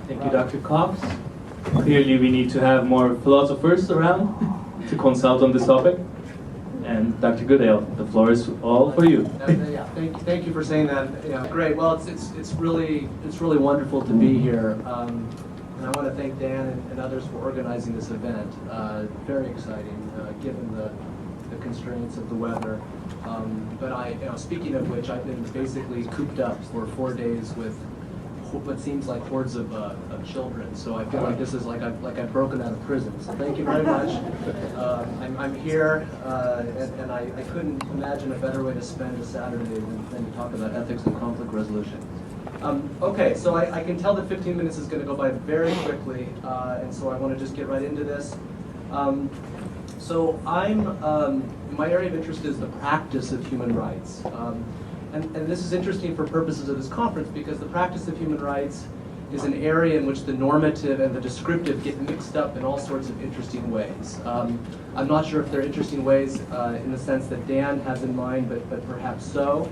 Thank you, Dr. Cox. Clearly, we need to have more philosophers around to consult on this topic. And Dr. Goodale, the floor is all for you. Yeah, thank you for saying that. Yeah, great. Well, it's really wonderful to be here, and I want to thank Dan and others for organizing this event. Very exciting, given the constraints of the weather. But speaking of which, I've been basically cooped up for 4 days with what seems like hordes of children. So I feel like this is like I've broken out of prison. So thank you very much. I'm here, and I couldn't imagine a better way to spend a Saturday than to talk about ethics and conflict resolution. Okay, so I can tell that 15 minutes is going to go by very quickly, and so I want to just get right into this. So my area of interest is the practice of human rights. And this is interesting for purposes of this conference because the practice of human rights is an area in which the normative and the descriptive get mixed up in all sorts of interesting ways. I'm not sure if they're interesting ways in the sense that Dan has in mind, but perhaps so.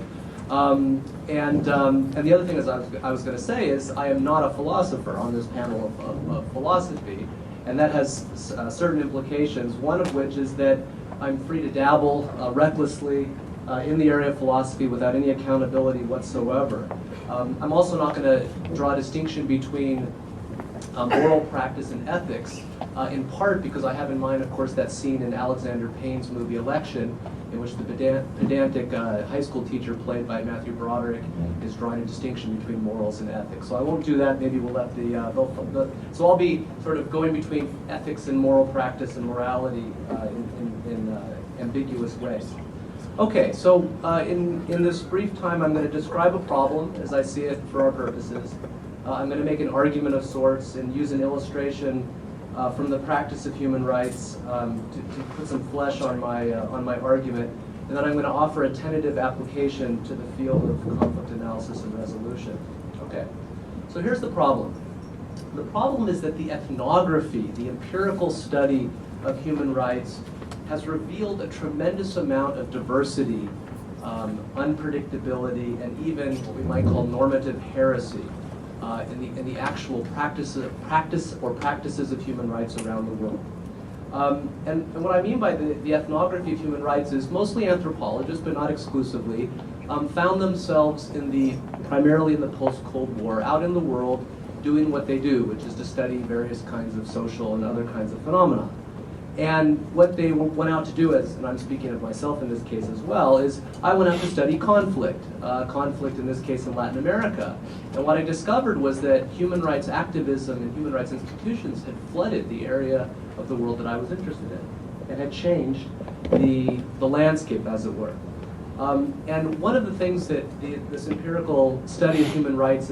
And the other thing I was going to say is I am not a philosopher on this panel of philosophy, and that has certain implications, one of which is that I'm free to dabble recklessly in the area of philosophy without any accountability whatsoever. I'm also not going to draw a distinction between moral practice and ethics, in part because I have in mind, of course, that scene in Alexander Payne's movie Election, in which the pedantic high school teacher played by Matthew Broderick is drawing a distinction between morals and ethics. So I won't do that. Maybe we'll let so I'll be sort of going between ethics and moral practice and morality in ambiguous ways. Okay, so in this brief time, I'm going to describe a problem as I see it for our purposes. I'm going to make an argument of sorts and use an illustration from the practice of human rights to put some flesh on my argument, and then I'm going to offer a tentative application to the field of conflict analysis and resolution. Okay, so here's the problem. The problem is that the ethnography, the empirical study of human rights, has revealed a tremendous amount of diversity, unpredictability, and even what we might call normative heresy in the actual practices of human rights around the world. And what I mean by the ethnography of human rights is mostly anthropologists, but not exclusively, found themselves primarily in the post-Cold War, out in the world doing what they do, which is to study various kinds of social and other kinds of phenomena. And what they went out to do, and I'm speaking of myself in this case as well, is I went out to study conflict in this case in Latin America. And what I discovered was that human rights activism and human rights institutions had flooded the area of the world that I was interested in and had changed the landscape, as it were. And one of the things that this empirical study of human rights,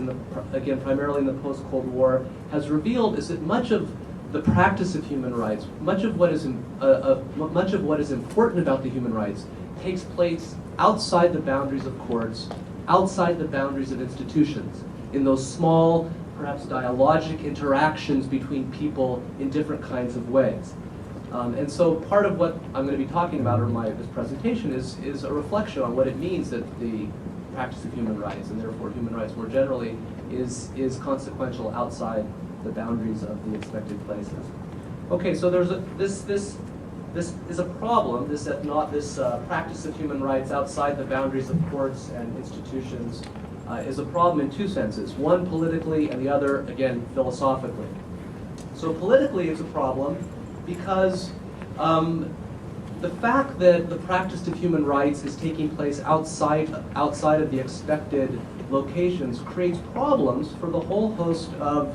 again primarily in the post-Cold War, has revealed is that much of the practice of human rights, much of what is important about the human rights, takes place outside the boundaries of courts, outside the boundaries of institutions, in those small, perhaps dialogic interactions between people in different kinds of ways. And so part of what I'm going to be talking about in this presentation is a reflection on what it means that the practice of human rights, and therefore human rights more generally, is consequential outside the boundaries of the expected places. Okay, so there's this is a problem. This practice of human rights outside the boundaries of courts and institutions is a problem in two senses. One politically, and the other, again, philosophically. So politically, it's a problem because the fact that the practice of human rights is taking place outside of the expected locations creates problems for the whole host of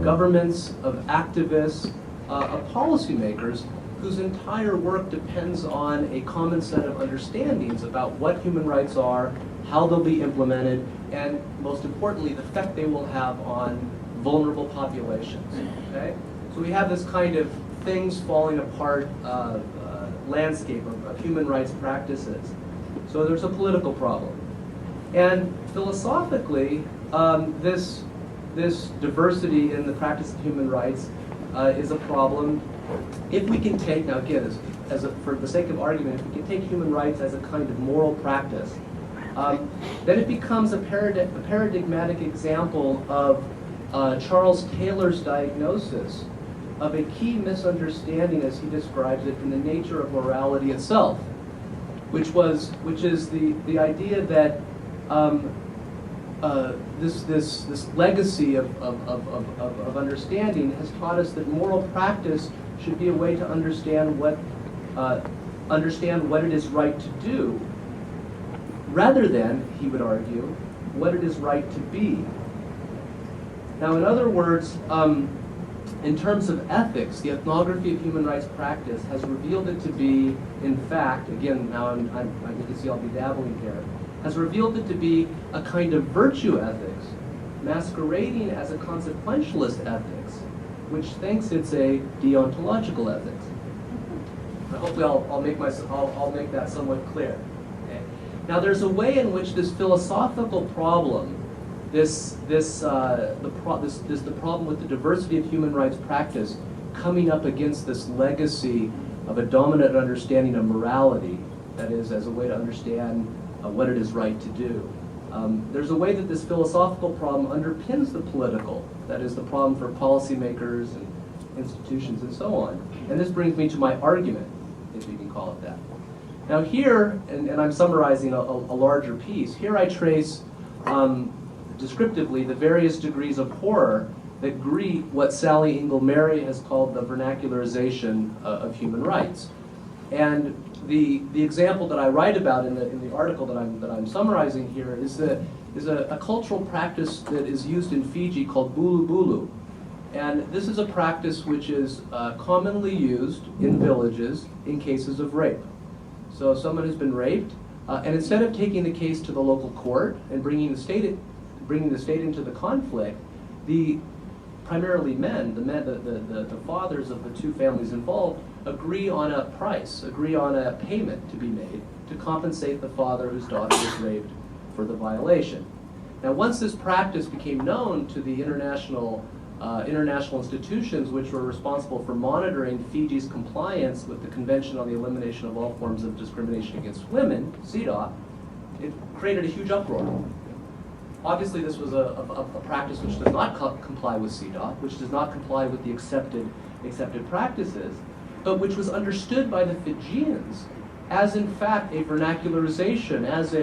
governments, of activists, of policymakers whose entire work depends on a common set of understandings about what human rights are, how they'll be implemented, and most importantly, the effect they will have on vulnerable populations. Okay? So we have this kind of things falling apart landscape of human rights practices. So there's a political problem. And philosophically, this diversity in the practice of human rights is a problem. If we can take, now again, for the sake of argument, if we can take human rights as a kind of moral practice, then it becomes a paradigmatic example of Charles Taylor's diagnosis of a key misunderstanding, as he describes it, in the nature of morality itself, which is the idea that this legacy of understanding has taught us that moral practice should be a way to understand what it is right to do, rather than, he would argue, what it is right to be. Now, in other words, in terms of ethics, the ethnography of human rights practice has revealed it to be, in fact, again, now you can see I'll be dabbling here, has revealed it to be a kind of virtue ethics, masquerading as a consequentialist ethics, which thinks it's a deontological ethics. Now, hopefully I'll make that somewhat clear. Okay. Now, there's a way in which this philosophical problem, the problem with the diversity of human rights practice coming up against this legacy of a dominant understanding of morality, that is, as a way to understand what it is right to do. There's a way that this philosophical problem underpins the political, that is, the problem for policymakers and institutions and so on. And this brings me to my argument, if you can call it that. Now here, and I'm summarizing a larger piece, here I trace descriptively the various degrees of horror that greet what Sally Ingle Mary has called the vernacularization of human rights. And the example that I write about in the article that I'm summarizing here is a cultural practice that is used in Fiji called bulu bulu. And this is a practice which is commonly used in villages in cases of rape. So someone has been raped, and instead of taking the case to the local court and bringing the state into the conflict, the primarily men, the fathers of the two families involved, agree on a price, agree on a payment to be made to compensate the father whose daughter was raped for the violation. Now, once this practice became known to the international institutions which were responsible for monitoring Fiji's compliance with the Convention on the Elimination of All Forms of Discrimination Against Women, CEDAW, it created a huge uproar. Obviously, this was a practice which does not comply with CEDAW, which does not comply with the accepted practices, but which was understood by the Fijians as, in fact, a vernacularization, as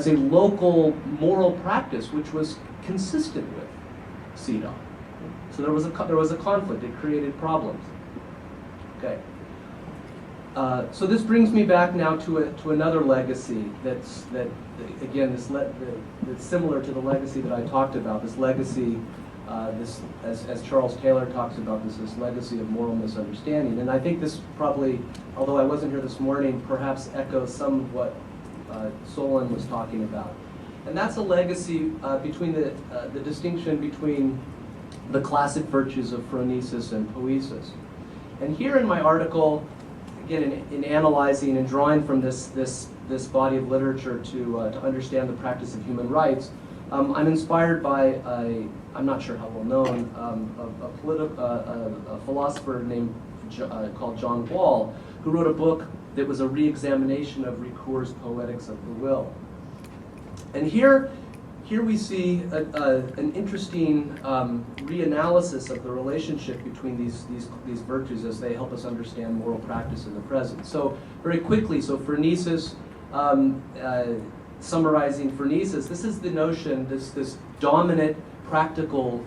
a local moral practice which was consistent with CEDAW. So there was a conflict. It created problems. Okay. So this brings me back now to another legacy that's similar to the legacy that I talked about. This legacy, as Charles Taylor talks about, this legacy of moral misunderstanding. And I think this probably, although I wasn't here this morning, perhaps echoes some of what Solon was talking about. And that's a legacy between the distinction between the classic virtues of Phronesis and Poiesis. And here in my article, again, in analyzing and drawing from this body of literature to understand the practice of human rights, I'm inspired by I'm not sure how well known, a philosopher named called John Wall, who wrote a book that was a re-examination of Ricoeur's Poetics of the Will. And here we see an interesting reanalysis of the relationship between these virtues as they help us understand moral practice in the present. So very quickly, so Phronesis, summarizing Phronesis, this is the notion, this dominant practical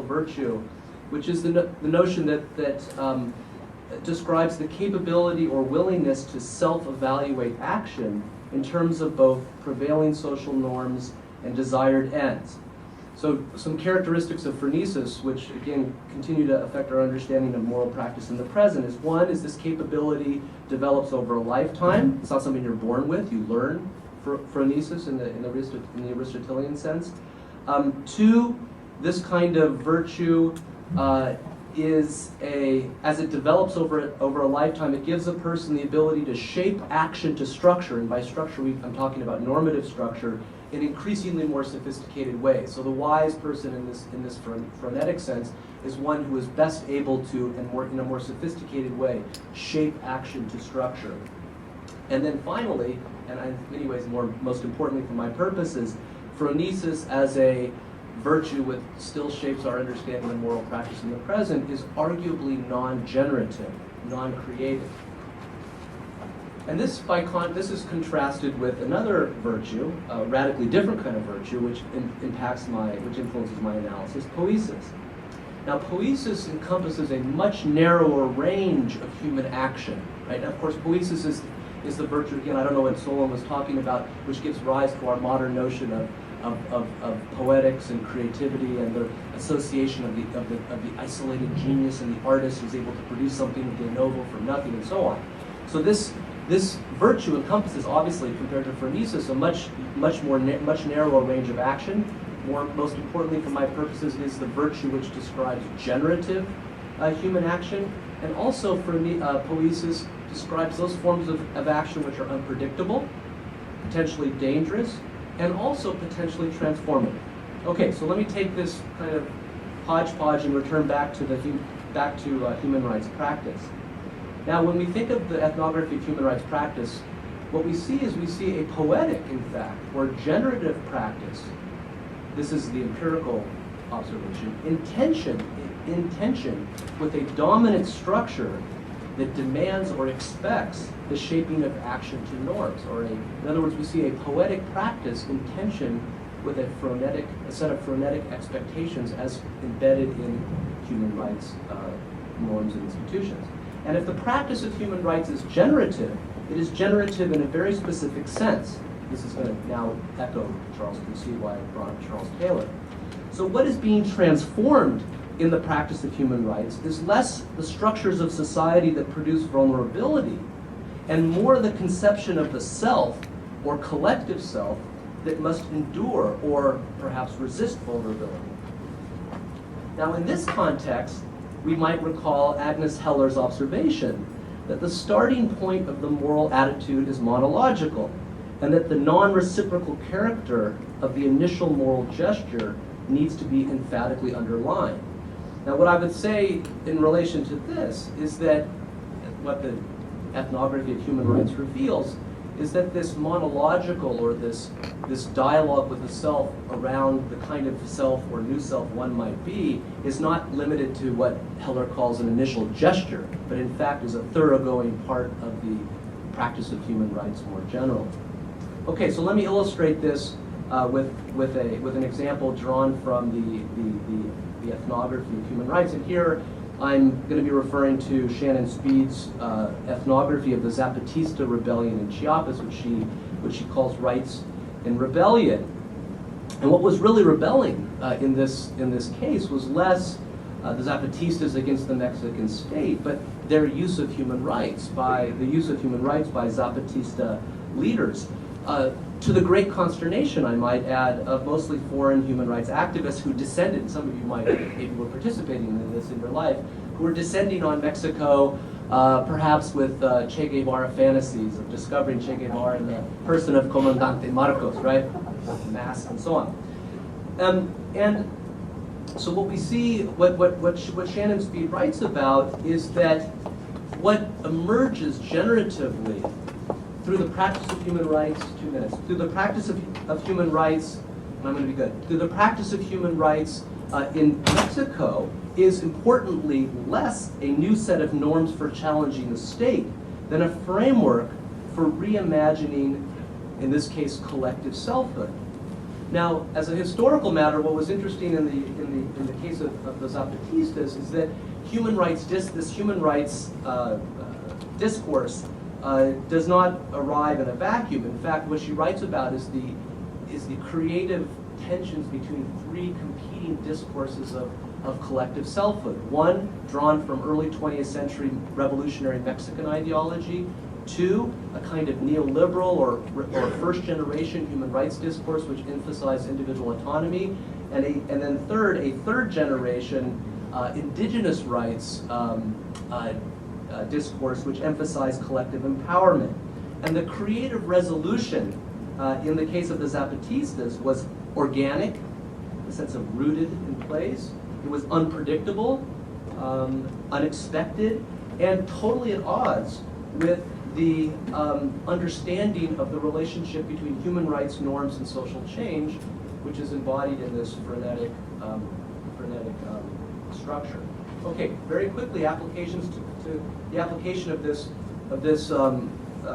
virtue, which is the notion that describes the capability or willingness to self-evaluate action in terms of both prevailing social norms and desired ends. So some characteristics of Phronesis, which again continue to affect our understanding of moral practice in the present, is one, is this capability develops over a lifetime. It's not something you're born with, you learn Phronesis in the Aristotelian sense. Two, this kind of virtue as it develops over a lifetime, it gives a person the ability to shape action to structure, and by structure I'm talking about normative structure, in increasingly more sophisticated ways. So the wise person in this phronetic sense is one who is best able to, in a more sophisticated way, shape action to structure. And then finally, and in many ways most importantly for my purposes, Phronesis as a virtue which still shapes our understanding of moral practice in the present is arguably non-generative, non-creative. And this is contrasted with another virtue, a radically different kind of virtue, which influences my analysis, poiesis. Now, poiesis encompasses a much narrower range of human action, right? Now, of course, poiesis is the virtue, again, I don't know what Solon was talking about, which gives rise to our modern notion of poetics and creativity and the association of the isolated genius and the artist who's able to produce something de novo from nothing and so on. So this virtue encompasses, obviously, compared to phronesis, a much narrower range of action. Most importantly, for my purposes, is the virtue which describes generative human action, and also poiesis describes those forms of action which are unpredictable, potentially dangerous, and also potentially transformative. Okay, so let me take this kind of hodgepodge and return back to human rights practice. Now, when we think of the ethnography of human rights practice, what we see is a poetic, in fact, or generative practice. This is the empirical observation, in tension with a dominant structure that demands or expects the shaping of action to norms. In other words, we see a poetic practice in tension with a set of phronetic expectations as embedded in human rights norms and institutions. And if the practice of human rights is generative, it is generative in a very specific sense. This is going to now echo Charles Q.C. why I brought up Charles Taylor. So what is being transformed in the practice of human rights is less the structures of society that produce vulnerability and more the conception of the self or collective self that must endure or perhaps resist vulnerability. Now, in this context, we might recall Agnes Heller's observation that the starting point of the moral attitude is monological, and that the non-reciprocal character of the initial moral gesture needs to be emphatically underlined. Now, what I would say in relation to this is that what the ethnography of human rights reveals is that this monological or this dialogue with the self around the kind of self or new self one might be is not limited to what Heller calls an initial gesture, but in fact is a thoroughgoing part of the practice of human rights more generally. Okay, so let me illustrate this with an example drawn from the ethnography of human rights. And here I'm going to be referring to Shannon Speed's ethnography of the Zapatista rebellion in Chiapas, which she calls Rights in Rebellion. And what was really rebelling in this case was less the Zapatistas against the Mexican state, but their use of human rights by Zapatista leaders. To the great consternation, I might add, of mostly foreign human rights activists who descended, some of you maybe were participating in this in your life, who were descending on Mexico, perhaps with Che Guevara fantasies of discovering Che Guevara in the person of Comandante Marcos, right? Mask and so on. And so what we see, what Shannon Speed writes about is that what emerges generatively through the practice of human rights, through the practice of human rights, and I'm going to be good, through the practice of human rights in Mexico is importantly less a new set of norms for challenging the state than a framework for reimagining, in this case, collective selfhood. Now, as a historical matter, what was interesting in the case of the Zapatistas is that this human rights discourse does not arrive in a vacuum. In fact, what she writes about is the creative tensions between three competing discourses of collective selfhood. One, drawn from early 20th century revolutionary Mexican ideology. Two, a kind of neoliberal or first generation human rights discourse which emphasized individual autonomy. And then third, a third generation indigenous rights discourse which emphasized collective empowerment. And the creative resolution in the case of the Zapatistas was organic, in the sense of rooted in place. It was unpredictable, unexpected, and totally at odds with the understanding of the relationship between human rights norms and social change which is embodied in this frenetic structure. Okay, very quickly, applications to the application of this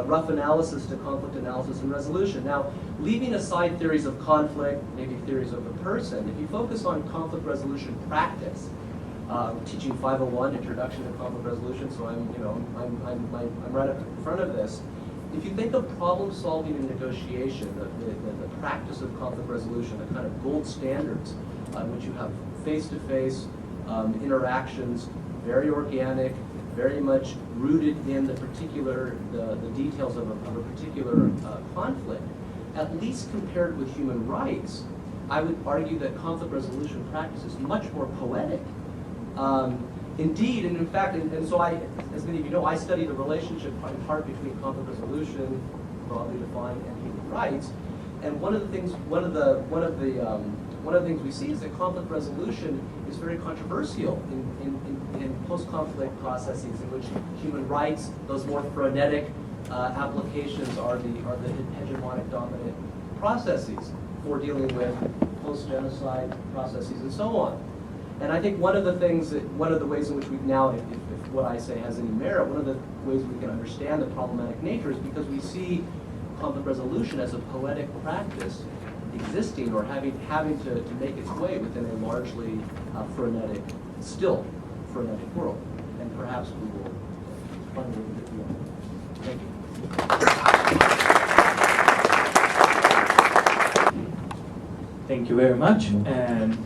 rough analysis to conflict analysis and resolution. Now, leaving aside theories of conflict, maybe theories of the person, if you focus on conflict resolution practice, teaching 501, Introduction to Conflict Resolution, so I'm right up in front of this. If you think of problem solving and negotiation, the practice of conflict resolution, the kind of gold standards on which you have face-to-face interactions, very organic, very much rooted in the details of a particular conflict, at least compared with human rights, I would argue that conflict resolution practice is much more poetic. Indeed, and in fact, and so as many of you know, I study the relationship in part between conflict resolution, broadly defined, and human rights. And one of the things we see is that conflict resolution is very controversial in post-conflict processes in which human rights, those more phronetic applications, are the hegemonic dominant processes for dealing with post-genocide processes and so on. And I think one of the ways in which we now, if what I say has any merit, one of the ways we can understand the problematic nature is because we see conflict resolution as a poetic practice existing or having to make its way within a largely still frenetic world. And perhaps we will find a little bit beyond. Thank you. Thank you very much. And